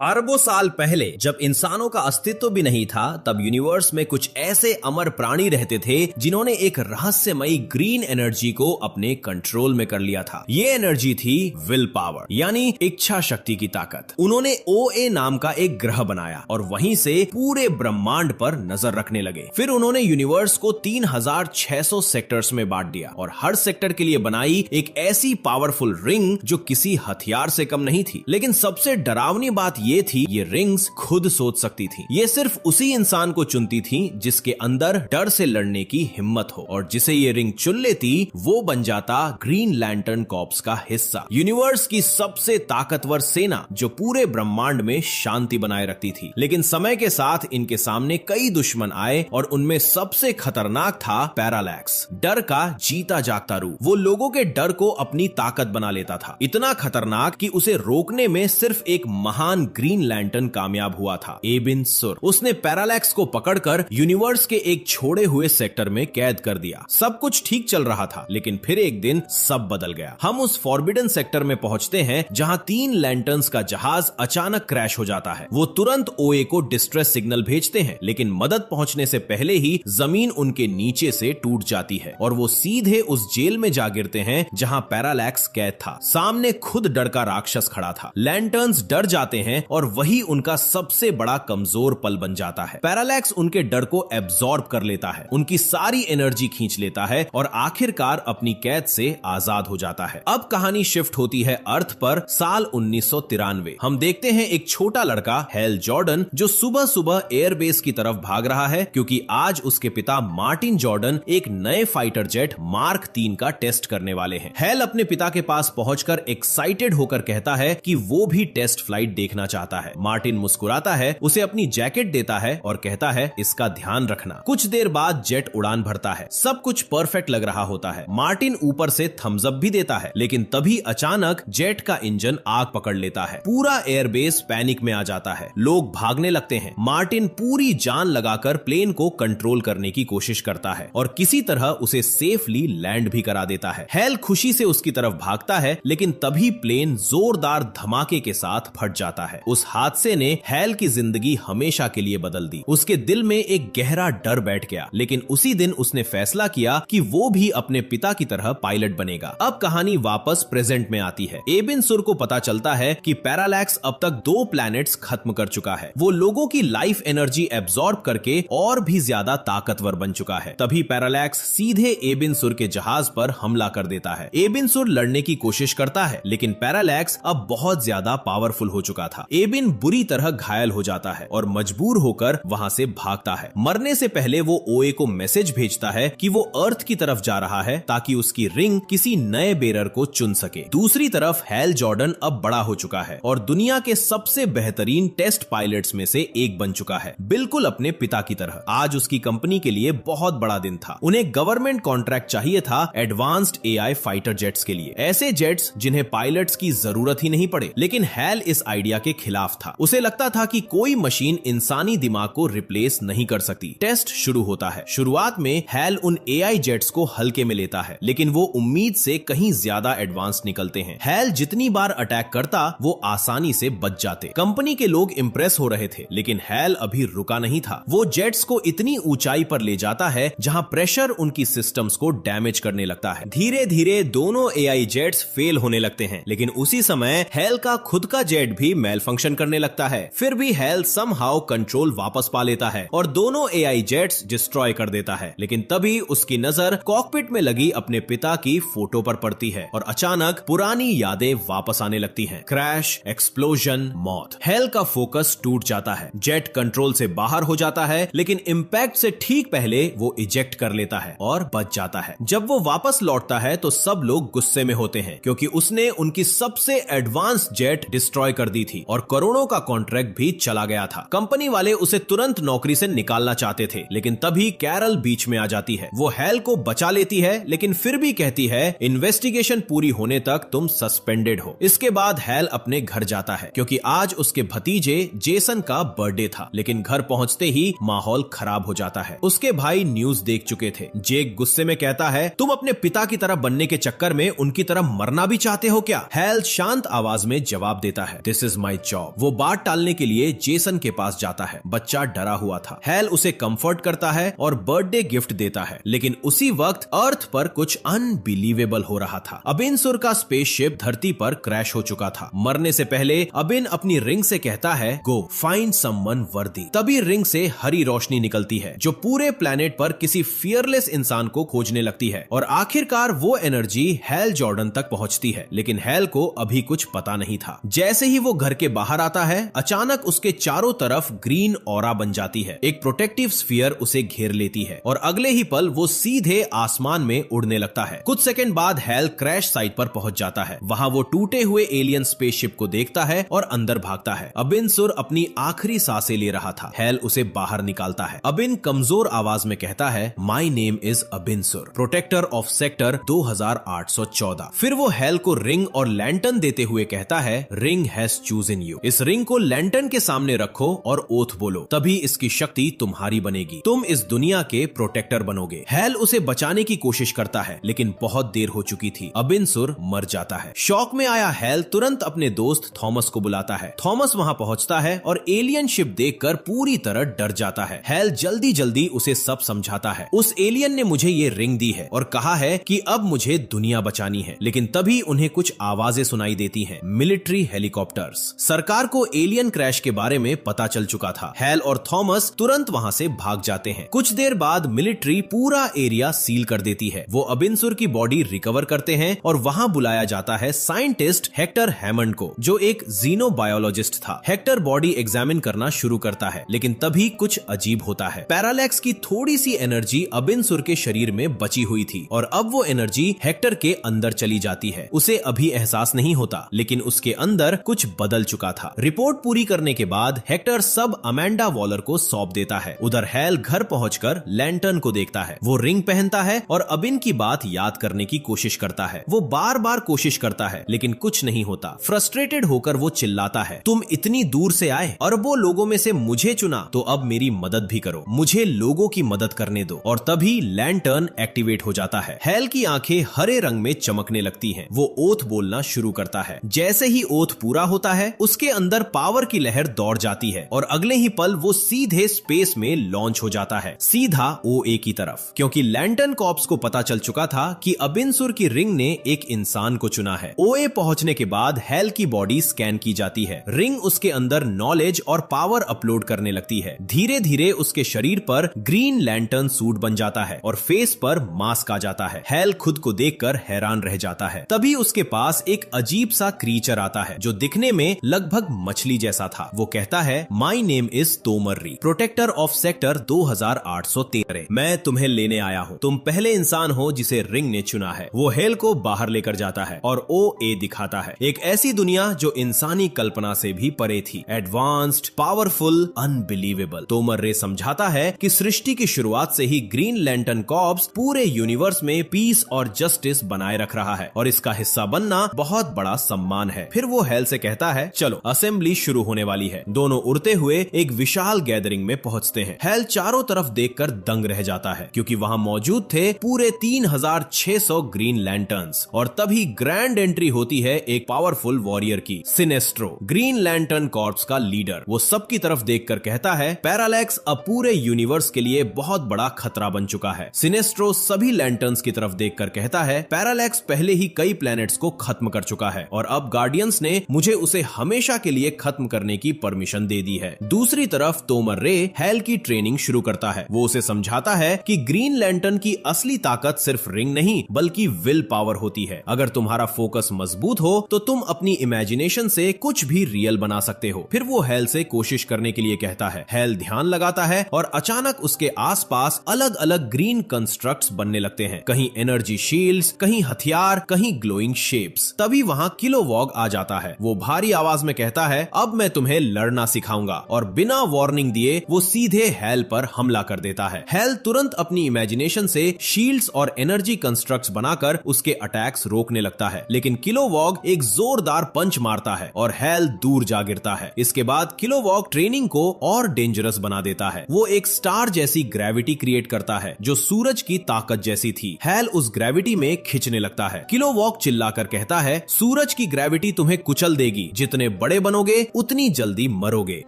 अरबों साल पहले जब इंसानों का अस्तित्व भी नहीं था, तब यूनिवर्स में कुछ ऐसे अमर प्राणी रहते थे जिन्होंने एक रहस्यमयी ग्रीन एनर्जी को अपने कंट्रोल में कर लिया था। ये एनर्जी थी विल पावर, यानी इच्छा शक्ति की ताकत। उन्होंने OA नाम का एक ग्रह बनाया और वहीं से पूरे ब्रह्मांड पर नजर रखने लगे। फिर उन्होंने यूनिवर्स को 3600 सेक्टर्स में बांट दिया और हर सेक्टर के लिए बनाई एक ऐसी पावरफुल रिंग जो किसी हथियार से कम नहीं थी। लेकिन सबसे डरावनी बात ये थी, ये रिंग्स खुद सोच सकती थी। ये सिर्फ उसी इंसान को चुनती थी जिसके अंदर डर से लड़ने की हिम्मत हो, और जिसे ये रिंग चुन लेती वो बन जाता ग्रीन लैंटर्न कॉर्प्स का हिस्सा, यूनिवर्स की सबसे ताकतवर सेना जो पूरे ब्रह्मांड में शांति बनाए रखती थी। लेकिन समय के साथ इनके सामने कई दुश्मन आए और उनमें सबसे खतरनाक था पैरालैक्स, डर का जीता जागता रूप। वो लोगों के डर को अपनी ताकत बना लेता था, इतना खतरनाक कि उसे रोकने में सिर्फ एक महान ग्रीन लैंटर्न कामयाब हुआ था, एबिन सुर। उसने पैरालैक्स को पकड़कर यूनिवर्स के एक छोड़े हुए सेक्टर में कैद कर दिया। सब कुछ ठीक चल रहा था, लेकिन फिर एक दिन सब बदल गया। हम उस फॉरबिडन सेक्टर में पहुंचते हैं जहां 3 लैंटर्न्स का जहाज अचानक क्रैश हो जाता है। वो तुरंत OA को डिस्ट्रेस सिग्नल भेजते हैं, लेकिन मदद पहुंचने से पहले ही जमीन उनके नीचे से टूट जाती है और वो सीधे उस जेल में जा गिरते हैं जहां पैरालैक्स कैद था। सामने खुद डर का राक्षस खड़ा था। लैंटर्न्स डर जाते हैं और वही उनका सबसे बड़ा कमजोर पल बन जाता है। पैरालैक्स उनके डर को एब्जॉर्ब कर लेता है, उनकी सारी एनर्जी खींच लेता है और आखिरकार अपनी कैद से आजाद हो जाता है। अब कहानी शिफ्ट होती है अर्थ पर साल 1993। हम देखते हैं एक छोटा लड़का हैल जॉर्डन जो सुबह सुबह एयरबेस की तरफ भाग रहा है, क्योंकि आज उसके पिता मार्टिन जॉर्डन एक नए फाइटर जेट मार्क 3 का टेस्ट करने वाले हैं। हैल अपने पिता के पास पहुंचकर एक्साइटेड होकर कहता है कि वो भी टेस्ट फ्लाइट देखना चाहता है। मार्टिन मुस्कुराता है, उसे अपनी जैकेट देता है और कहता है इसका ध्यान रखना। कुछ देर बाद जेट उड़ान भरता है, सब कुछ परफेक्ट लग रहा होता है। मार्टिन ऊपर से थम्स अप भी देता है, लेकिन तभी अचानक जेट का इंजन आग पकड़ लेता है। पूरा एयरबेस पैनिक में आ जाता है, लोग भागने लगते हैं। मार्टिन पूरी जान लगाकर प्लेन को कंट्रोल करने की कोशिश करता है और किसी तरह उसे सेफली लैंड भी करा देता है। हैल खुशी से उसकी तरफ भागता है, लेकिन तभी प्लेन जोरदार धमाके के साथ फट जाता है। उस हादसे ने हैल की जिंदगी हमेशा के लिए बदल दी। उसके दिल में एक गहरा डर बैठ गया, लेकिन उसी दिन उसने फैसला किया कि वो भी अपने पिता की तरह पायलट बनेगा। अब कहानी वापस प्रेजेंट में आती है। एबिन सुर को पता चलता है कि पैरालैक्स अब तक 2 प्लैनेट्स खत्म कर चुका है। वो लोगों की लाइफ एनर्जी एब्जॉर्ब करके और भी ज्यादा ताकतवर बन चुका है। तभी पैरालैक्स सीधे एबिन सुर के जहाज पर हमला कर देता है। एबिन सुर लड़ने की कोशिश करता है, लेकिन पैरालैक्स अब बहुत ज्यादा पावरफुल हो चुका था। एबिन बुरी तरह घायल हो जाता है और मजबूर होकर वहां से भागता है। मरने से पहले वो OA को मैसेज भेजता है कि वो अर्थ की तरफ जा रहा है ताकि उसकी रिंग किसी नए बेरर को चुन सके। दूसरी तरफ हैल जॉर्डन अब बड़ा हो चुका है और दुनिया के सबसे बेहतरीन टेस्ट पायलट्स में से एक बन चुका है, बिल्कुल अपने पिता की तरह। आज उसकी कंपनी के लिए बहुत बड़ा दिन था। उन्हें गवर्नमेंट कॉन्ट्रैक्ट चाहिए था एडवांस्ड AI फाइटर जेट्स के लिए, ऐसे जेट्स जिन्हें पायलट्स की जरूरत ही नहीं पड़े। लेकिन हैल इस आइडिया के खिलाफ था। उसे लगता था कि कोई मशीन इंसानी दिमाग को रिप्लेस नहीं कर सकती। टेस्ट शुरू होता है। शुरुआत में हैल उन AI जेट्स को हल्के में लेता है, लेकिन वो उम्मीद से कहीं ज्यादा एडवांस निकलते हैं। हैल जितनी बार अटैक करता वो आसानी से बच जाते। कंपनी के लोग इंप्रेस हो रहे थे, लेकिन हैल अभी रुका नहीं था। वो जेट्स को इतनी ऊंचाई पर ले जाता है जहां प्रेशर उनकी सिस्टम्स को डैमेज करने लगता है। धीरे धीरे दोनों AI जेट्स फेल होने लगते हैं, लेकिन उसी समय हैल का खुद का जेट भी मेल फंक्शन करने लगता है। फिर भी हैल समहाउ कंट्रोल वापस पा लेता है और दोनों AI जेट्स डिस्ट्रॉय कर देता है। लेकिन तभी उसकी नजर कॉकपिट में लगी अपने पिता की फोटो पर पड़ती है और अचानक पुरानी यादें वापस आने लगती हैं। क्रैश, एक्सप्लोजन, मौत। हैल का फोकस टूट जाता है। जेट कंट्रोल से बाहर हो जाता है, लेकिन इंपैक्ट से ठीक पहले वो इजेक्ट कर लेता है और बच जाता है। जब वो वापस लौटता है तो सब लोग गुस्से में होते हैं, क्योंकि उसने उनकी सबसे एडवांस जेट डिस्ट्रॉय कर दी थी और करोड़ों का कॉन्ट्रैक्ट भी चला गया था। कंपनी वाले उसे तुरंत नौकरी से निकालना चाहते थे, लेकिन तभी कैरल बीच में आ जाती है। वो हैल को बचा लेती है, लेकिन फिर भी कहती है इन्वेस्टिगेशन पूरी होने तक तुम सस्पेंडेड हो। इसके बाद हैल अपने घर जाता है, क्योंकि आज उसके भतीजे जेसन का बर्थडे था। लेकिन घर पहुंचते ही माहौल खराब हो जाता है। उसके भाई न्यूज देख चुके थे। जेक गुस्से में कहता है तुम अपने पिता की तरह बनने के चक्कर में उनकी तरह मरना भी चाहते हो क्या? हैल शांत आवाज में जवाब देता है दिस इज माई जॉब। वो बात टालने के लिए जेसन के पास जाता है। बच्चा डरा हुआ था। हैल उसे कंफर्ट करता है और बर्थडे गिफ्ट देता है, लेकिन उसी वक्त अर्थ पर कुछ अनबिलीवेबल हो रहा था। अबिन सुर का स्पेसशिप धरती पर क्रैश हो चुका था। मरने से पहले अबिन अपनी रिंग से कहता है, गो फाइंड समवन वर्दी। तभी रिंग से हरी रोशनी निकलती है जो पूरे प्लेनेट पर किसी फियरलेस इंसान को खोजने लगती है, और आखिरकार वो एनर्जी हैल जॉर्डन तक पहुंचती है। लेकिन हैल को अभी कुछ पता नहीं था। जैसे ही वो घर के बाहर आता है, अचानक उसके चारों तरफ ग्रीन ऑरा बन जाती है। एक प्रोटेक्टिव स्फीयर उसे घेर लेती है और अगले ही पल वो सीधे आसमान में उड़ने लगता है। कुछ सेकंड बाद हैल क्रैश साइट पर पहुंच जाता है। वहां वो टूटे हुए एलियन स्पेसशिप को देखता है और अंदर भागता है। अबिन सुर अपनी आखिरी सांसें ले रहा था। हैल उसे बाहर निकालता है। अबिन कमजोर आवाज में कहता है, माई नेम इज अबिन सुर, प्रोटेक्टर ऑफ सेक्टर 2814। फिर वो हैल को रिंग और लैंटर्न देते हुए कहता है, रिंग हैज चूजन यू। इस रिंग को लैंटर्न के सामने रखो और ओथ बोलो, तभी इसकी शक्ति तुम्हारी बनेगी। तुम इस दुनिया के प्रोटेक्टर बनोगे। हैल उसे बचाने की कोशिश करता है, लेकिन बहुत देर हो चुकी थी। अबिन सुर मर जाता है। शॉक में आया हैल तुरंत अपने दोस्त थॉमस को बुलाता है। थॉमस वहां पहुंचता है और एलियन शिप देखकर पूरी तरह डर जाता है। हैल जल्दी जल्दी उसे सब समझाता है। उस एलियन ने मुझे ये रिंग दी है और कहा है कि अब मुझे दुनिया बचानी है। लेकिन तभी उन्हें कुछ आवाजें सुनाई देती हैं, मिलिट्री हेलीकॉप्टर्स। सरकार को एलियन क्रैश के बारे में पता चल चुका था। हैल और थॉमस तुरंत वहां से भाग जाते हैं। कुछ देर बाद मिलिट्री पूरा एरिया सील कर देती है। वो अबिन सुर की बॉडी रिकवर करते हैं और वहां बुलाया जाता है साइंटिस्ट हेक्टर हैमंड को, जो एक जीनोबायोलॉजिस्ट था। हेक्टर बॉडी एग्जामिन करना शुरू करता है, लेकिन तभी कुछ अजीब होता है। पैरालैक्स की थोड़ी सी एनर्जी अबिन सुर के शरीर में बची हुई थी और अब वो एनर्जी हेक्टर के अंदर चली जाती है। उसे अभी एहसास नहीं होता, लेकिन उसके अंदर कुछ बदल चुका था। रिपोर्ट पूरी करने के बाद हेक्टर सब अमेंडा वॉलर को सौंप देता है। उधर हैल घर पहुंचकर लैंटर्न को देखता है। वो रिंग पहनता है और अबिन की बात याद करने की कोशिश करता है। वो बार बार कोशिश करता है, लेकिन कुछ नहीं होता। फ्रस्ट्रेटेड होकर वो चिल्लाता है, तुम इतनी दूर से आए, अरबों लोगों में से मुझे चुना, तो अब मेरी मदद भी करो, मुझे लोगों की मदद करने दो। और तभी लैंटर्न एक्टिवेट हो जाता है। हैल की आंखें हरे रंग में चमकने लगती हैं। वो ओथ बोलना शुरू करता है। जैसे ही ओथ पूरा होता है, उसके अंदर पावर की लहर दौड़ जाती है और अगले ही पल वो सीधे स्पेस में लॉन्च हो जाता है, सीधा ओए की तरफ। क्योंकि लैंटर्न कॉर्प्स को पता चल चुका था कि अबिन सुर की रिंग ने एक इंसान को चुना है। ओए पहुंचने के बाद हैल की बॉडी स्कैन की जाती है। रिंग उसके अंदर नॉलेज और पावर अपलोड करने लगती है। धीरे धीरे उसके शरीर पर ग्रीन लैंटर्न सूट बन जाता है और फेस पर मास्क आ जाता है। हैल खुद को देखकर हैरान रह जाता है। तभी उसके पास एक अजीब सा क्रीचर आता है जो दिखने में लगभग मछली जैसा था। वो कहता है, माई नेम इज तोमर्री, प्रोटेक्टर ऑफ सेक्टर 2813। मैं तुम्हें लेने आया हूँ। तुम पहले इंसान हो जिसे रिंग ने चुना है। वो हैल को बाहर लेकर जाता है और ओए दिखाता है, एक ऐसी दुनिया जो इंसानी कल्पना से भी परे थी। Advanced, powerful, unbelievable. तोमर्रे समझाता है कि सृष्टि की शुरुआत से ही ग्रीन लैंटर्न कॉर्प्स पूरे यूनिवर्स में पीस और जस्टिस बनाए रख रहा है और इसका हिस्सा बनना बहुत बड़ा सम्मान है। फिर वो हैल से कहता है, चलो असेंबली शुरू होने वाली है। दोनों उड़ते हुए एक विशाल गैदरिंग में पहुंचते हैं। हैल चारों तरफ देखकर दंग रह जाता है, क्योंकि वहां मौजूद थे पूरे 3600 ग्रीन लैंटर्न्स। और तभी ग्रैंड एंट्री होती है एक पावरफुल वॉरियर की, सिनेस्ट्रो, ग्रीन लैंटर्न कॉर्प्स का लीडर। वो सबकी तरफ देखकर कहता है, पैरालैक्स अब पूरे यूनिवर्स के लिए बहुत बड़ा खतरा बन चुका है। सिनेस्ट्रो सभी लैंटर्न्स की तरफ देखकर कहता है, पैरालैक्स पहले ही कई प्लैनेट्स को खत्म कर चुका है और अब गार्डियंस ने मुझे उसे हमेशा के लिए खत्म करने की परमिशन दे दी है। दूसरी तरफ तोमर्रे हैल की ट्रेनिंग शुरू करता है। वो उसे समझाता है कि ग्रीन लैंटर्न की असली ताकत सिर्फ रिंग नहीं बल्कि विल पावर होती है। अगर तुम्हारा फोकस मजबूत हो तो तुम अपनी इमेजिनेशन से कुछ भी रियल बना सकते हो। फिर वो हैल से कोशिश करने के लिए कहता है। हैल ध्यान लगाता है और अचानक उसके आसपास अलग अलग ग्रीन कंस्ट्रक्ट्स बनने लगते हैं, कहीं एनर्जी शील्ड्स, कहीं हथियार, कहीं ग्लोइंग शेप्स। तभी वहां किलोवॉग आ जाता है। वो भारी आवाज में कहता है, अब मैं तुम्हें लड़ना सिखाऊंगा, और बिना वार्निंग दिए वो सीधे हैल पर हमला कर देता है। हैल तुरंत अपनी इमेजिनेशन से शील्ड्स और एनर्जी कंस्ट्रक्ट्स बनाकर उसके अटैक्स रोकने लगता है, लेकिन किलोवॉग एक जोरदार पंच मारता है और हैल दूर जा गिरता है। इसके बाद किलोवॉग ट्रेनिंग को और डेंजरस बना देता है। वो एक स्टार जैसी ग्रेविटी क्रिएट करता है जो सूरज की ताकत जैसी थी। हैल उस ग्रेविटी में खिंचने लगता है। किलोवॉग चिल्लाकर कहता है, सूरज की ग्रेविटी तुम्हें कुचल देगी, जितने बड़े बनोगे उतनी जल्दी मरोगे।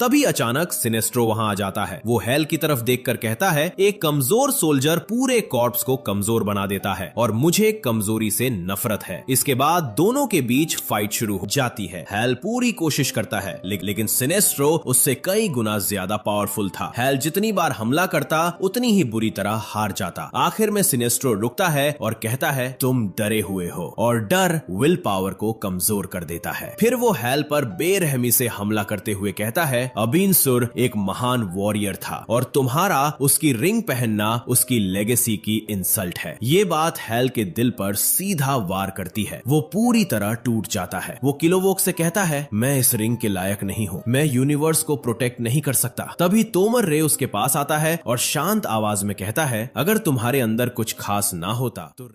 तभी अचानक सिनेस्ट्रो वहां आ जाता है। वो हेल की तरफ देखकर कहता है, एक कमजोर सोल्जर पूरे कॉर्प्स को कमजोर बना देता है और मुझे कमजोरी से नफरत है। इसके बाद दोनों के बीच फाइट शुरू हो जाती है। हेल पूरी कोशिश करता है लेकिन सिनेस्ट्रो उससे कई गुना ज्यादा पावरफुल था। हेल जितनी बार हमला करता उतनी ही बुरी तरह हार जाता। आखिर में सिनेस्ट्रो रुकता है और कहता है, तुम डरे हुए हो, और डर विल पावर को कमजोर कर देता है। फिर वो हेल पर बेरहमी से हमला करते हुए कहता है, अबीनसुर एक महान वॉरियर था और तुम्हारा उसकी रिंग पहनना उसकी लेगेसी की इंसल्ट है। ये बात हेल के दिल पर सीधा वार करती है। वो पूरी तरह टूट जाता है। वो किलोवोक से कहता है, मैं इस रिंग के लायक नहीं हूँ, मैं यूनिवर्स को प्रोटेक्ट नहीं कर सकता। तभी तोमर रे उसके पास आता है और शांत आवाज में कहता है, अगर तुम्हारे अंदर कुछ खास ना होता तो